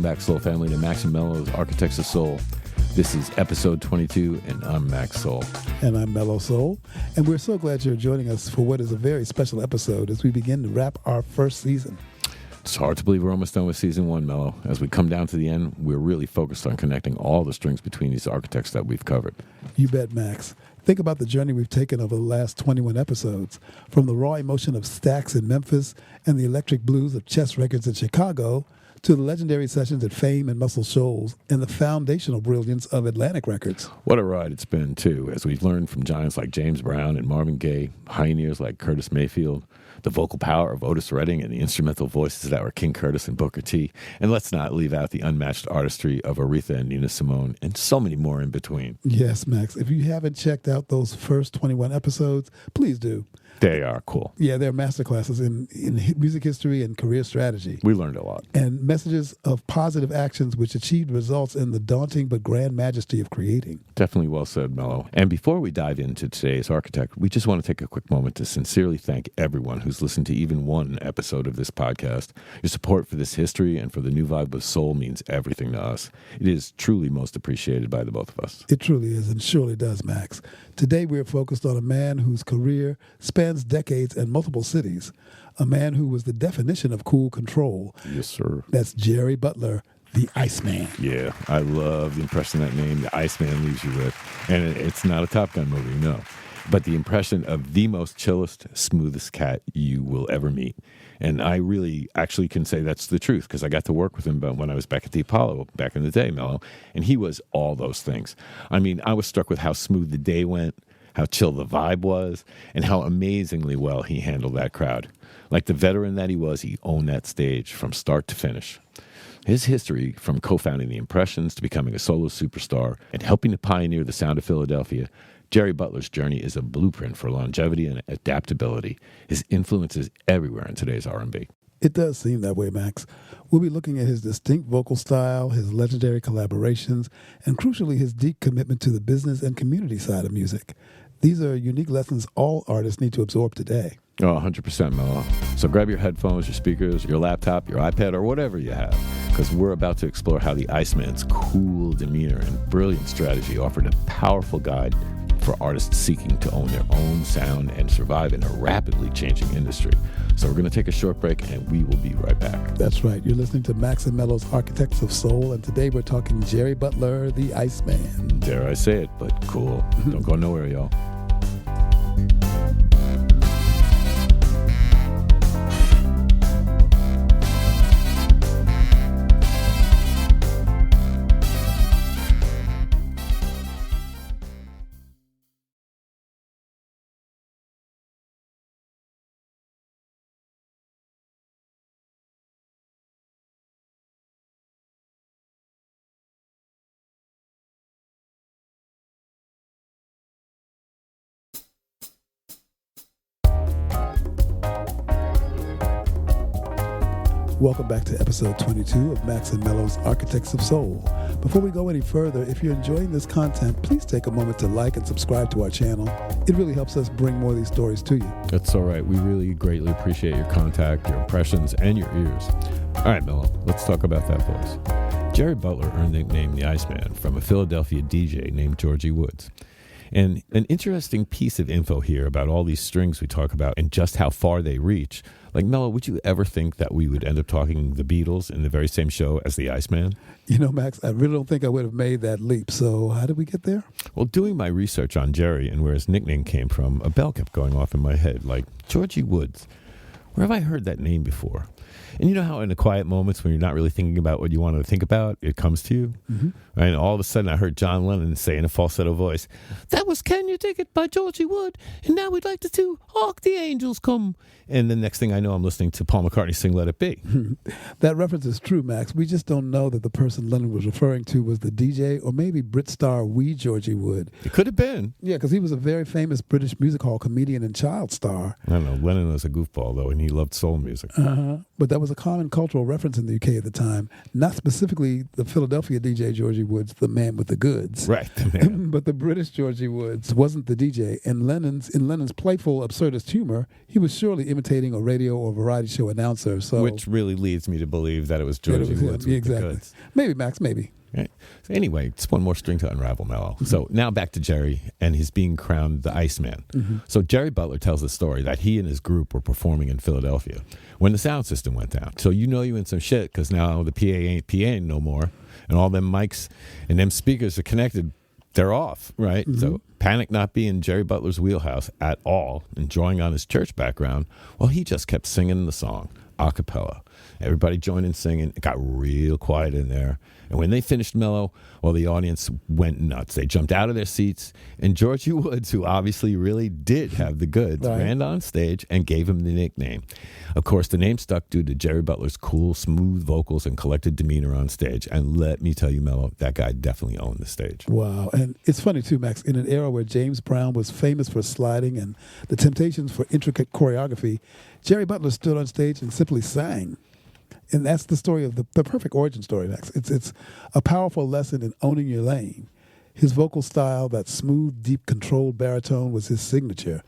Welcome back, Soul family, to Max and Mello's Architects of Soul. This is episode 22, and I'm Max Soul. And I'm Mello Soul. And we're so glad you're joining us for what is a very special episode as we begin to wrap our first season. It's hard to believe we're almost done with season 1, Mello. As we come down to the end, we're really focused on connecting all the strings between these architects that we've covered. You bet, Max. Think about the journey we've taken over the last 21 episodes, from the raw emotion of Stax in Memphis and the electric blues of Chess Records in Chicago, to the legendary sessions at Fame and Muscle Shoals and the foundational brilliance of Atlantic Records. What a ride it's been, too, as we've learned from giants like James Brown and Marvin Gaye, pioneers like Curtis Mayfield, the vocal power of Otis Redding, and the instrumental voices that were King Curtis and Booker T. And let's not leave out the unmatched artistry of Aretha and Nina Simone, and so many more in between. Yes, Max. If you haven't checked out those first 21 episodes, please do. They are cool. Yeah, they're masterclasses in music history and career strategy. We learned a lot. And messages of positive actions which achieved results in the daunting but grand majesty of creating. Definitely well said, Mello. And before we dive into today's architect, we just want to take a quick moment to sincerely thank everyone who's listened to even one episode of this podcast. Your support for this history and for the new vibe of soul means everything to us. It is truly most appreciated by the both of us. It truly is, and surely does, Max. Today we're focused on a man whose career spans decades and multiple cities. A man who was the definition of cool control. Yes, sir. That's Jerry Butler, the Iceman. Yeah, I love the impression that name, the Iceman, leaves you with. And it's not a Top Gun movie, no. But the impression of the most chillest, smoothest cat you will ever meet. And I really actually can say that's the truth, because I got to work with him when I was back at the Apollo back in the day, Mello. And he was all those things. I mean, I was struck with how smooth the day went, how chill the vibe was, and how amazingly well he handled that crowd. Like the veteran that he was, he owned that stage from start to finish. His history, from co-founding the Impressions to becoming a solo superstar and helping to pioneer the sound of Philadelphia, Jerry Butler's journey is a blueprint for longevity and adaptability. His influence is everywhere in today's R&B. It does seem that way, Max. We'll be looking at his distinct vocal style, his legendary collaborations, and crucially, his deep commitment to the business and community side of music. These are unique lessons all artists need to absorb today. Oh, 100%, Mello. So grab your headphones, your speakers, your laptop, your iPad, or whatever you have, because we're about to explore how the Iceman's cool demeanor and brilliant strategy offered a powerful guide for artists seeking to own their own sound and survive in a rapidly changing industry. So we're going to take a short break, and we will be right back. That's right. You're listening to Max and Mello's Architects of Soul, and today we're talking Jerry Butler, the Iceman. Dare I say it, but cool. Don't go nowhere, y'all. Welcome back to episode 22 of Max and Mello's Architects of Soul. Before we go any further, if you're enjoying this content, please take a moment to like and subscribe to our channel. It really helps us bring more of these stories to you. That's all right. We really greatly appreciate your contact, your impressions, and your ears. All right, Mello, let's talk about that voice. Jerry Butler earned the nickname the Iceman from a Philadelphia DJ named Georgie Woods. And an interesting piece of info here about all these strings we talk about and just how far they reach. Like, Mello, would you ever think that we would end up talking the Beatles in the very same show as the Iceman? You know, Max, I really don't think I would have made that leap. So how did we get there? Well, doing my research on Jerry and where his nickname came from, a bell kept going off in my head, like, Georgie Woods. Where have I heard that name before? And you know how in the quiet moments when you're not really thinking about what you want to think about, it comes to you? Mm-hmm. And all of a sudden I heard John Lennon say in a falsetto voice, "That was Can You Dig It by Georgie Wood, and now we'd like to do Hark the Angels Come." And the next thing I know, I'm listening to Paul McCartney sing Let It Be. That reference is true, Max. We just don't know that the person Lennon was referring to was the DJ or maybe Brit star Wee Georgie Wood. It could have been. Yeah, because he was a very famous British music hall comedian and child star. I don't know. Lennon was a goofball, though, and he loved soul music. But that was a common cultural reference in the UK at the time. Not specifically the Philadelphia DJ Georgie Woods, the man with the goods. Right, the man. But the British Georgie Woods wasn't the DJ. And in Lennon's playful, absurdist humor, he was surely imitating imitating a radio or variety show announcer. So Which really leads me to believe that it was Georgie Woods with exactly. the goods. Maybe, Max, maybe. Right. So anyway, it's one more string to unravel, Mello. So now back to Jerry and his being crowned the Iceman. So Jerry Butler tells the story that he and his group were performing in Philadelphia when the sound system went down. So you know you in some shit because now the PA ain't PA no more, and all them mics and them speakers are connected. They're off, right? So panic not being Jerry Butler's wheelhouse at all and drawing on his church background, well, he just kept singing the song a cappella. Everybody joined in singing. It got real quiet in there. And when they finished Mello, well, the audience went nuts. They jumped out of their seats, and Georgie Woods, who obviously really did have the goods, ran on stage and gave him the nickname. Of course, the name stuck due to Jerry Butler's cool, smooth vocals and collected demeanor on stage. And let me tell you, Mello, that guy definitely owned the stage. Wow. And it's funny, too, Max, in an era where James Brown was famous for sliding and the Temptations for intricate choreography, Jerry Butler stood on stage and simply sang. And that's the story of the perfect origin story, Max. It's a powerful lesson in owning your lane. His vocal style, that smooth, deep, controlled baritone, was his signature.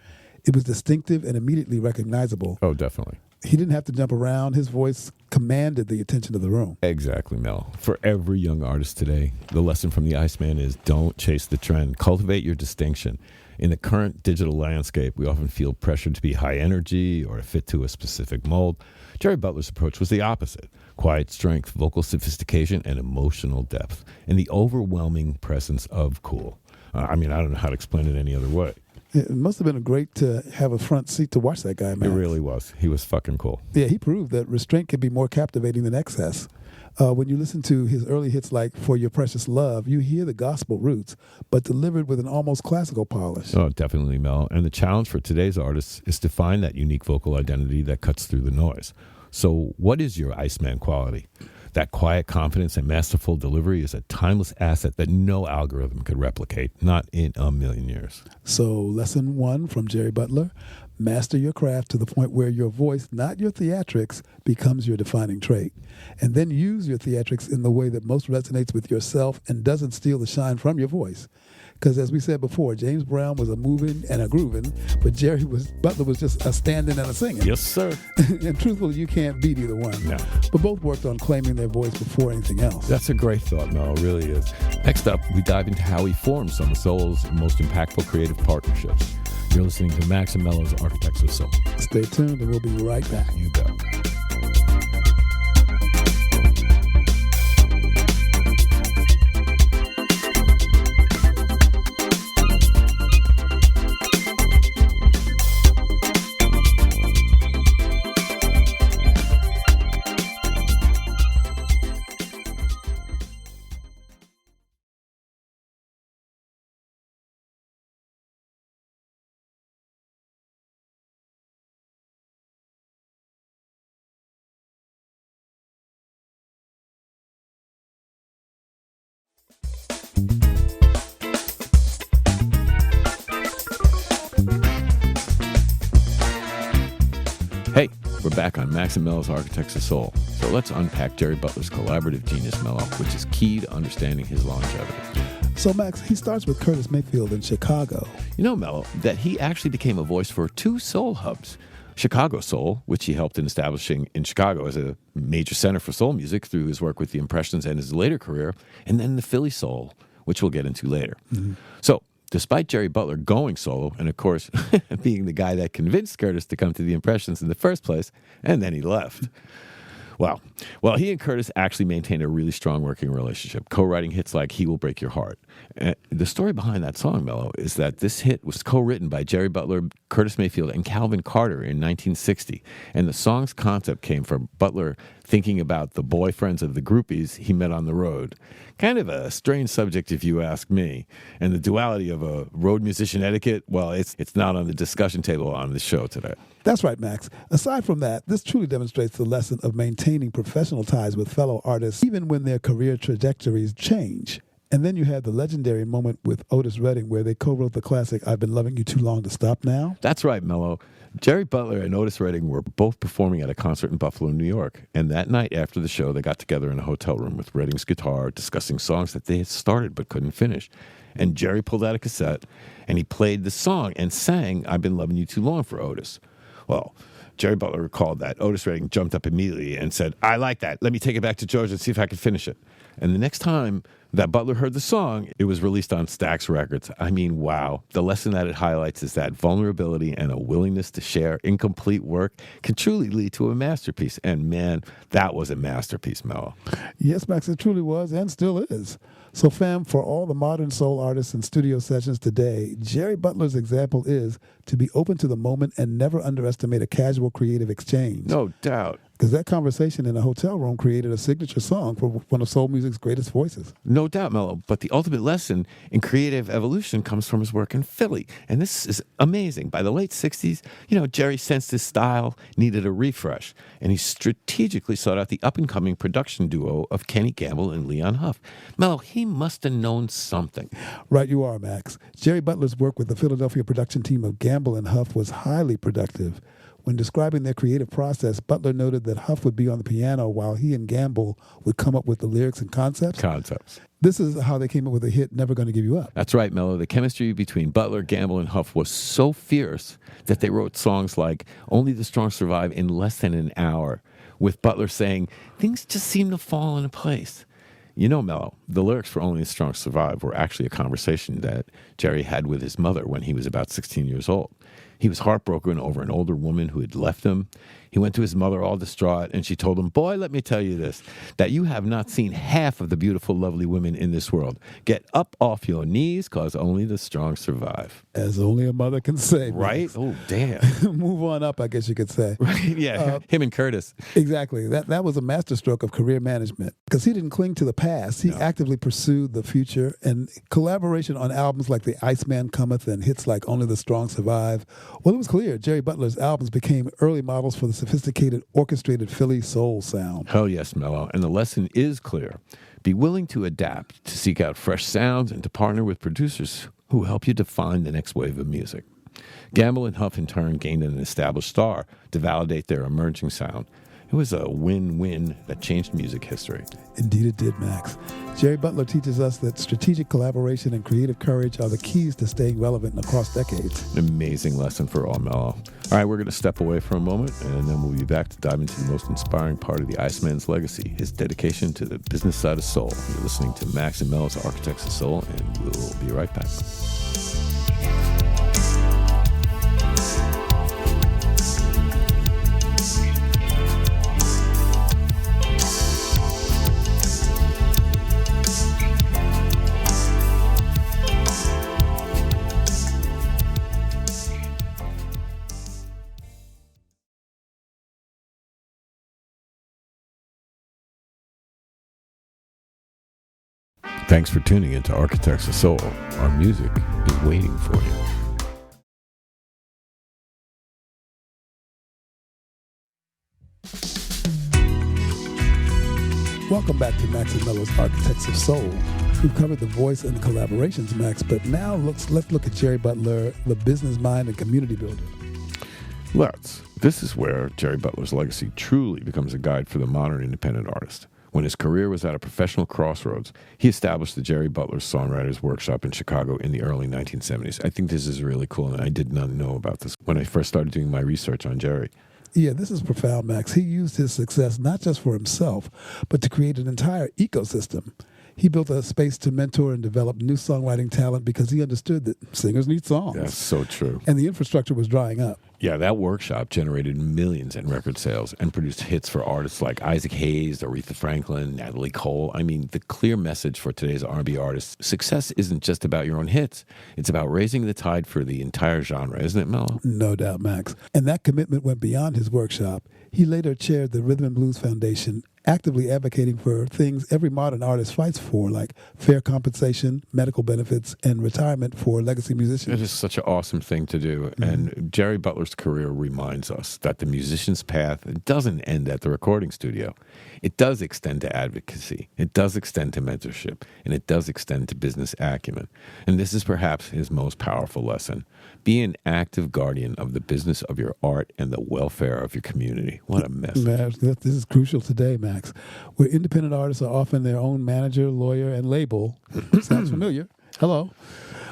It was distinctive and immediately recognizable. Oh, definitely. He didn't have to jump around. His voice commanded the attention of the room. Exactly, Mel. For every young artist today, the lesson from the Iceman is don't chase the trend. Cultivate your distinction. In the current digital landscape, we often feel pressured to be high energy or to fit to a specific mold. Jerry Butler's approach was the opposite. Quiet strength, vocal sophistication, and emotional depth, and the overwhelming presence of cool. I don't know how to explain it any other way. It must have been great to have a front seat to watch that guy, man. It really was. He was fucking cool. Yeah, he proved that restraint can be more captivating than excess. When you listen to his early hits like For Your Precious Love, you hear the gospel roots, but delivered with an almost classical polish. Oh, definitely, Mel. And the challenge for today's artists is to find that unique vocal identity that cuts through the noise. So what is your Iceman quality? That quiet confidence and masterful delivery is a timeless asset that no algorithm could replicate, not in a million years. So lesson 1 from Jerry Butler, master your craft to the point where your voice, not your theatrics, becomes your defining trait. And then use your theatrics in the way that most resonates with yourself and doesn't steal the shine from your voice. Because as we said before, James Brown was a moving and a grooving, but Butler was just a standing and a singing. Yes, sir. And truthfully, you can't beat either one. No. But both worked on claiming their voice before anything else. That's a great thought, Mel. It really is. Next up, we dive into how he formed some of Soul's most impactful creative partnerships. You're listening to Max and Mello's Architects of Soul. Stay tuned and we'll be right back. You bet. Hey, we're back on Max and Mello's Architects of Soul. So let's unpack Jerry Butler's collaborative genius, Mello, which is key to understanding his longevity. So, Max, he starts with Curtis Mayfield in Chicago. You know, Mello, that he actually became a voice for 2 soul hubs. Chicago Soul, which he helped in establishing in Chicago as a major center for soul music through his work with the Impressions and his later career, and then the Philly Soul, which we'll get into later. So, despite Jerry Butler going solo, and of course, being the guy that convinced Curtis to come to the Impressions in the first place, and then he left. Well, he and Curtis actually maintained a really strong working relationship, co-writing hits like He Will Break Your Heart. And the story behind that song, Mello, is that this hit was co-written by Jerry Butler, Curtis Mayfield, and Calvin Carter in 1960. And the song's concept came from Butler thinking about the boyfriends of the groupies he met on the road. Kind of a strange subject, if you ask me. And the duality of a road musician etiquette, well, it's not on the discussion table on the show today. That's right, Max. Aside from that, this truly demonstrates the lesson of maintaining professional ties with fellow artists, even when their career trajectories change. And then you had the legendary moment with Otis Redding where they co-wrote the classic, I've Been Loving You Too Long to Stop Now. That's right, Mello. Jerry Butler and Otis Redding were both performing at a concert in Buffalo, New York. And that night after the show, they got together in a hotel room with Redding's guitar, discussing songs that they had started but couldn't finish. And Jerry pulled out a cassette, and he played the song and sang I've Been Loving You Too Long for Otis. Well, Jerry Butler recalled that Otis Redding jumped up immediately and said, "I like that. Let me take it back to Georgia and see if I can finish it." And the next time that Butler heard the song, it was released on Stax Records. I mean, wow. The lesson that it highlights is that vulnerability and a willingness to share incomplete work can truly lead to a masterpiece. And man, that was a masterpiece, Mello. Yes, Max, it truly was and still is. So, fam, for all the modern soul artists in studio sessions today, Jerry Butler's example is to be open to the moment and never underestimate a casual creative exchange. No doubt. Because that conversation in a hotel room created a signature song for one of soul music's greatest voices. No doubt, Mello. But the ultimate lesson in creative evolution comes from his work in Philly. And this is amazing. By the late 60s, Jerry sensed his style needed a refresh. And he strategically sought out the up-and-coming production duo of Kenny Gamble and Leon Huff. Mello, he must have known something. Right you are, Max. Jerry Butler's work with the Philadelphia production team of Gamble and Huff was highly productive. When describing their creative process, Butler noted that Huff would be on the piano while he and Gamble would come up with the lyrics and concepts. This is how they came up with the hit, Never Gonna Give You Up. That's right, Mello. The chemistry between Butler, Gamble, and Huff was so fierce that they wrote songs like Only the Strong Survive in less than an hour, with Butler saying, things just seem to fall into place. Mello, the lyrics for Only the Strong Survive were actually a conversation that Jerry had with his mother when he was about 16 years old. He was heartbroken over an older woman who had left him. He went to his mother all distraught, and she told him, "Boy, let me tell you this, that you have not seen half of the beautiful, lovely women in this world. Get up off your knees, because only the strong survive." As only a mother can say. Right? Max. Oh, damn. Move on up, I guess you could say. Right? Yeah, him and Curtis. Exactly. That was a masterstroke of career management. Because he didn't cling to the past. He actively pursued the future. And collaboration on albums like The Iceman Cometh and hits like Only the Strong Survive. Well, it was clear Jerry Butler's albums became early models for the sophisticated, orchestrated Philly soul sound. Hell yes, Mello. And the lesson is clear. Be willing to adapt, to seek out fresh sounds, and to partner with producers who help you define the next wave of music. Gamble and Huff, in turn, gained an established star to validate their emerging sound. It was a win-win that changed music history. Indeed it did, Max. Jerry Butler teaches us that strategic collaboration and creative courage are the keys to staying relevant across decades. An amazing lesson for all, Mello. All right, we're going to step away for a moment, and then we'll be back to dive into the most inspiring part of the Iceman's legacy, his dedication to the business side of soul. You're listening to Max and Mello's Architects of Soul, and we'll be right back. Thanks for tuning into Architects of Soul. Our music is waiting for you. Welcome back to Max and Mello's Architects of Soul. We've covered the voice and the collaborations, Max, but now let's look at Jerry Butler, the business mind and community builder. This is where Jerry Butler's legacy truly becomes a guide for the modern independent artist. When his career was at a professional crossroads, he established the Jerry Butler Songwriters Workshop in Chicago in the early 1970s. I think this is really cool, and I did not know about this when I first started doing my research on Jerry. Yeah, this is profound, Max. He used his success not just for himself, but to create an entire ecosystem. He built a space to mentor and develop new songwriting talent because he understood that singers need songs. That's so true. And the infrastructure was drying up. Yeah, that workshop generated millions in record sales and produced hits for artists like Isaac Hayes, Aretha Franklin, Natalie Cole. I mean, the clear message for today's R&B artists, success isn't just about your own hits. It's about raising the tide for the entire genre, isn't it, Mello? No doubt, Max. And that commitment went beyond his workshop. He later chaired the Rhythm and Blues Foundation, actively advocating for things every modern artist fights for, like fair compensation, medical benefits, and retirement for legacy musicians. It is such an awesome thing to do. Mm-hmm. And Jerry Butler's career reminds us that the musician's path doesn't end at the recording studio. It does extend to advocacy. It does extend to mentorship. And it does extend to business acumen. And this is perhaps his most powerful lesson. Be an active guardian of the business of your art and the welfare of your community. What a message. This is crucial today, Max, where independent artists are often their own manager, lawyer, and label. Sounds familiar. Hello.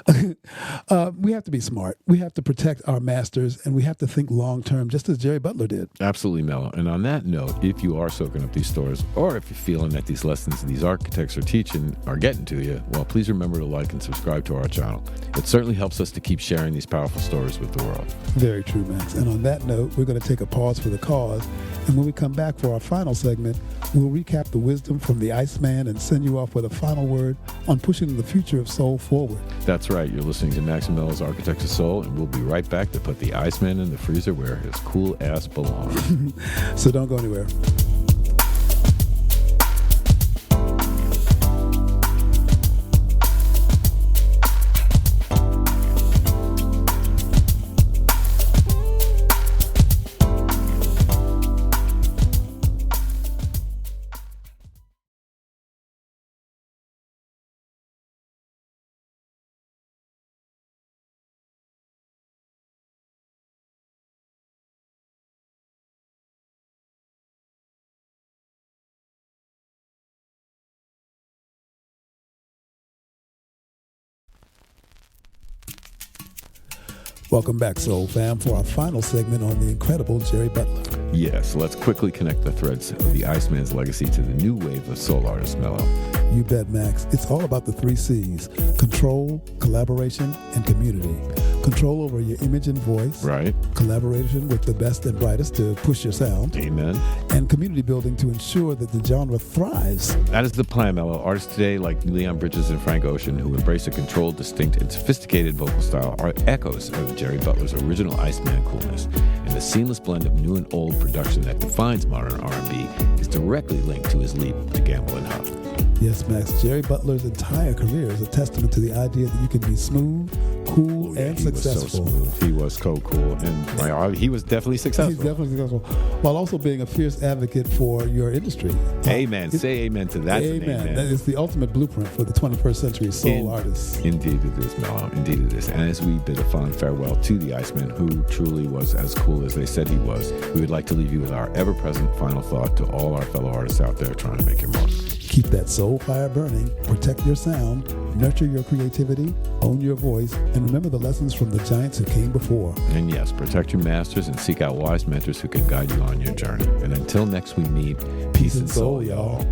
We have to be smart. We have to protect our masters, and we have to think long term, just as Jerry Butler did. Absolutely, Mello. And on that note, if you are soaking up these stories, or if you're feeling that these lessons these architects are teaching are getting to you, well, please remember to like and subscribe to our channel. It certainly helps us to keep sharing these powerful stories with the world. Very true, Max. And on that note, we're going to take a pause for the cause. And when we come back for our final segment, we'll recap the wisdom from the Iceman and send you off with a final word on pushing the future of soul forward. That's right. You're listening to Max and Mello's Architects of Soul, and we'll be right back to put the Iceman in the freezer where his cool ass belongs. So don't go anywhere. Welcome back, Soul Fam, for our final segment on the incredible Jerry Butler. Yes, let's quickly connect the threads of the Iceman's legacy to the new wave of soul artist Mello. You bet, Max. It's all about the 3 C's: control, collaboration, and community. Control over your image and voice. Right. Collaboration with the best and brightest to push your sound. Amen. And community building to ensure that the genre thrives. That is the plan, Mello. Artists today like Leon Bridges and Frank Ocean, who embrace a controlled, distinct, and sophisticated vocal style, are echoes of Jerry Butler's original Iceman coolness. And the seamless blend of new and old production that defines modern R&B is directly linked to his leap to Gamble and Huff. Yes, Max. Jerry Butler's entire career is a testament to the idea that you can be smooth, cool, and successful. He was so smooth. He was so cool. And he was definitely successful. He's definitely successful. While also being a fierce advocate for your industry. Amen. Say amen to that. Amen. That is the ultimate blueprint for the 21st century soul artists. Indeed it is, Mello. Indeed it is. And as we bid a fond farewell to the Iceman, who truly was as cool as they said he was, we would like to leave you with our ever-present final thought to all our fellow artists out there trying to make your mark. Keep that soul fire burning, protect your sound, nurture your creativity, own your voice, and remember the lessons from the giants who came before. And yes, protect your masters and seek out wise mentors who can guide you on your journey. And until next we meet, peace and soul, y'all.